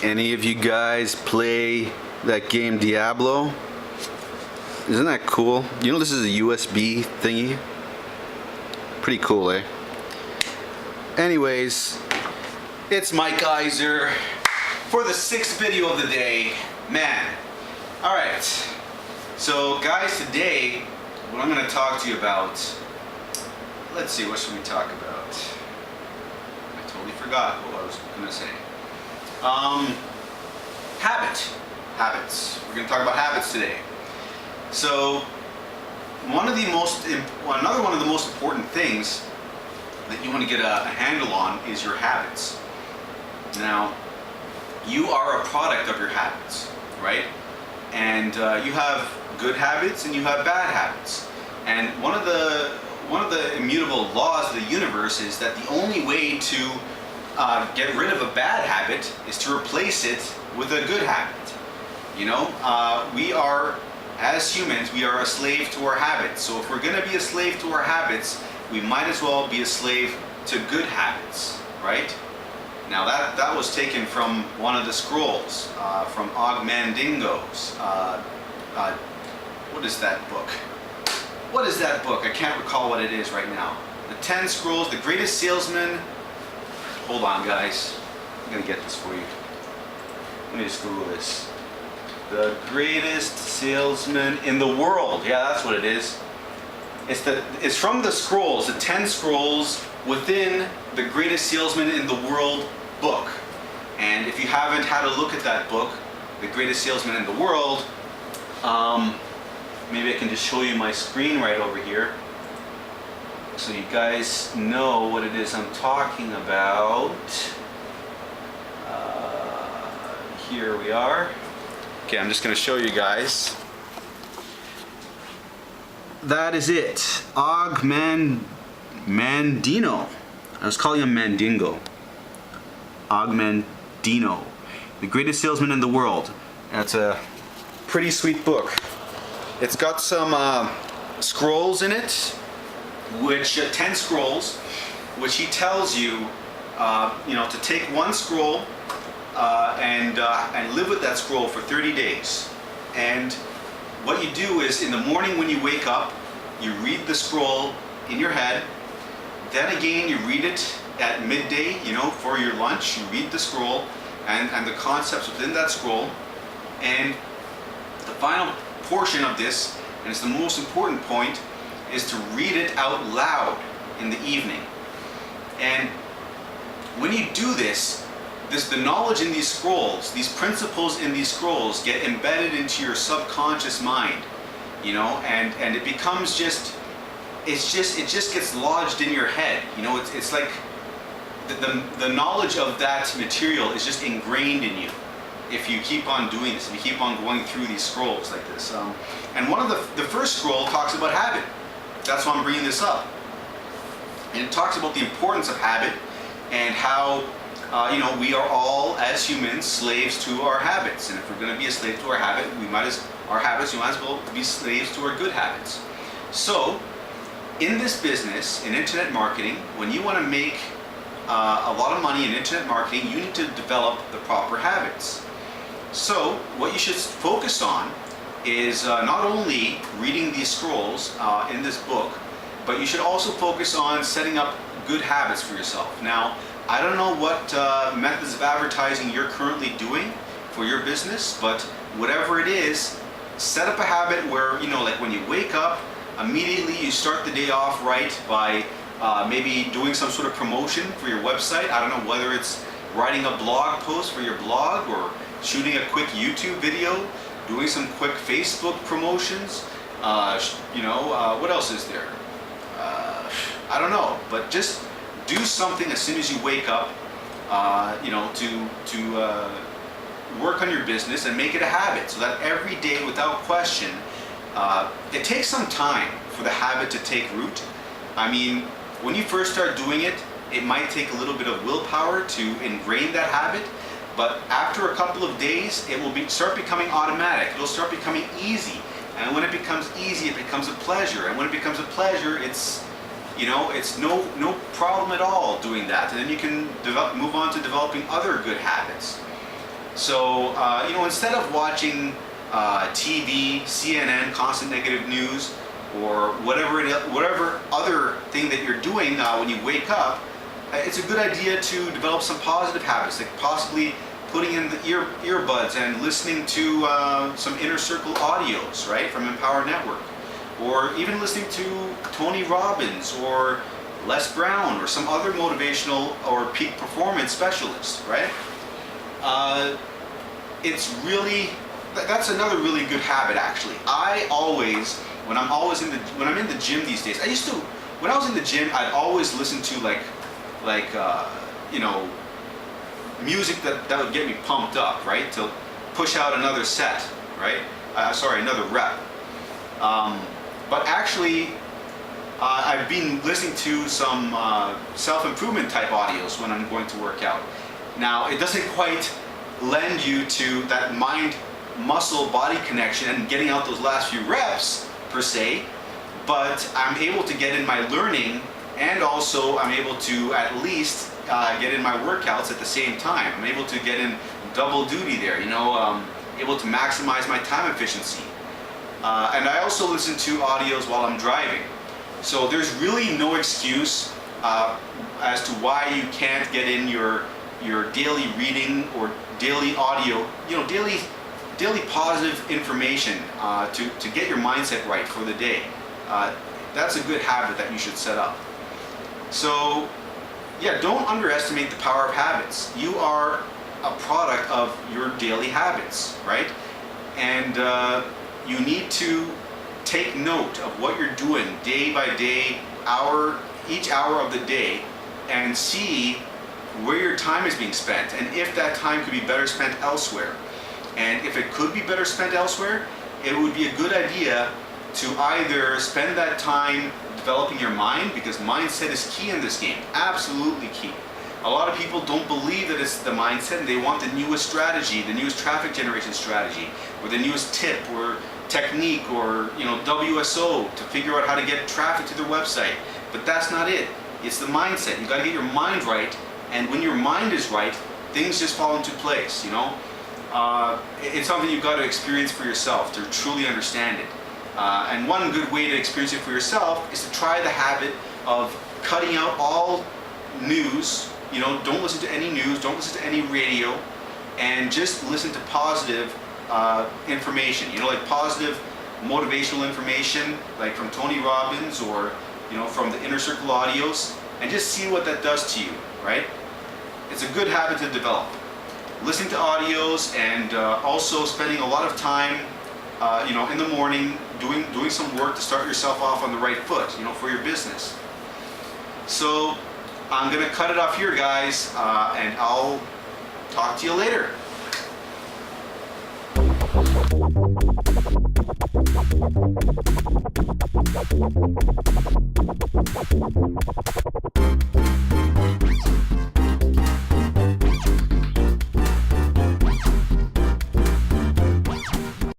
Any of you guys play that game Diablo? Isn't that cool? You know this is a USB thingy? Pretty cool, eh? Anyways, it's Mike Iser for the 6th video of the day. Man. Alright. So guys, today what I'm going to talk to you about, let's see, what should we talk about? I totally forgot what I was going to say. Habits. We're going to talk about habits today. So, another one of the most important things that you want to get a handle on is your habits. Now, you are a product of your habits, right? And you have good habits and you have bad habits. And one of the immutable laws of the universe is that the only way to get rid of a bad habit is to replace it with a good habit. You know, we are, as humans, we are a slave to our habits. So if we're going to be a slave to our habits, we might as well be a slave to good habits, right? Now that was taken from one of the scrolls, from Mandino's. What is that book? What is that book? I can't recall what it is right now. The 10 Scrolls, the Greatest Salesman. Hold on, guys. I'm gonna get this for you. Let me just Google this. The Greatest Salesman in the World. Yeah, that's what it is. It's from the Scrolls, the 10 Scrolls within the Greatest Salesman in the World book. And if you haven't had a look at that book, The Greatest Salesman in the World, maybe I can just show you my screen right over here, so you guys know what it is I'm talking about. Here we are. Okay, I'm just going to show you guys. That is it. Mandino. I was calling him Mandingo. Mandino. The Greatest Salesman in the World. That's a pretty sweet book. It's got some scrolls in it, which 10 scrolls, which he tells you, to take one scroll and live with that scroll for 30 days. And what you do is, in the morning when you wake up, you read the scroll in your head. Then again, you read it at midday, for your lunch. You read the scroll and the concepts within that scroll. And the final portion of this, and it's the most important point, is to read it out loud in the evening. And when you do this, the knowledge in these scrolls, these principles in these scrolls get embedded into your subconscious mind, and it becomes it just gets lodged in your head. It's like the knowledge of that material is just ingrained in you if you keep on doing this, if you keep on going through these scrolls like this. And one of the first scroll talks about habit. That's why I'm bringing this up. And it talks about the importance of habit and how we are all, as humans, slaves to our habits. And if we're going to be a slave to our habit, we might as well be slaves to our good habits. So, in this business, in internet marketing, when you want to make a lot of money in internet marketing, you need to develop the proper habits. So, what you should focus on is not only reading these scrolls in this book, but you should also focus on setting up good habits for yourself. Now, I don't know what methods of advertising you're currently doing for your business, but whatever it is, set up a habit where, like when you wake up, immediately you start the day off right by maybe doing some sort of promotion for your website. I don't know whether it's writing a blog post for your blog or shooting a quick YouTube video, doing some quick Facebook promotions. What else is there? I don't know, but just do something as soon as you wake up, to work on your business and make it a habit, so that every day, without question, it takes some time for the habit to take root. I mean, when you first start doing it, it might take a little bit of willpower to ingrain that habit, but after a couple of days, it will start becoming automatic. It'll start becoming easy, and when it becomes easy, it becomes a pleasure, and when it becomes a pleasure, it's no problem at all doing that, and then you can move on to developing other good habits. So, instead of watching TV, CNN, constant negative news, or whatever other thing that you're doing when you wake up, it's a good idea to develop some positive habits, like possibly putting in the earbuds and listening to some inner circle audios, right, from Empower Network, or even listening to Tony Robbins or Les Brown or some other motivational or peak performance specialist, right? That's another really good habit, actually. I always, when I'm in the gym these days, when I was in the gym, I'd always listen to music that would get me pumped up, right? To push out another set, right? Another rep. But actually, I've been listening to some self-improvement type audios when I'm going to work out. Now, it doesn't quite lend you to that mind-muscle-body connection and getting out those last few reps, per se, but I'm able to get in my learning, and also I'm able to at least get in my workouts at the same time. I'm able to get in double duty there, able to maximize my time efficiency. And I also listen to audios while I'm driving. So there's really no excuse as to why you can't get in your daily reading or daily audio, daily positive information to get your mindset right for the day. That's a good habit that you should set up. So, yeah, don't underestimate the power of habits. You are a product of your daily habits, right? And you need to take note of what you're doing day by day, each hour of the day, and see where your time is being spent, and if that time could be better spent elsewhere. And if it could be better spent elsewhere, it would be a good idea to either spend that time developing your mind, because mindset is key in this game, absolutely key. A lot of people don't believe that it's the mindset, and they want the newest strategy, the newest traffic generation strategy, or the newest tip or technique, or WSO to figure out how to get traffic to their website. But that's not it. It's the mindset. You got to get your mind right, and when your mind is right, things just fall into place. It's something you've got to experience for yourself to truly understand it. And one good way to experience it for yourself is to try the habit of cutting out all news. Don't listen to any news, don't listen to any radio, and just listen to positive information, like positive motivational information, like from Tony Robbins or from the Inner Circle audios, and just see what that does to you, right? It's a good habit to develop. Listening to audios, and also spending a lot of time in the morning doing some work to start yourself off on the right foot, for your business. So I'm gonna cut it off here, guys, and I'll talk to you later.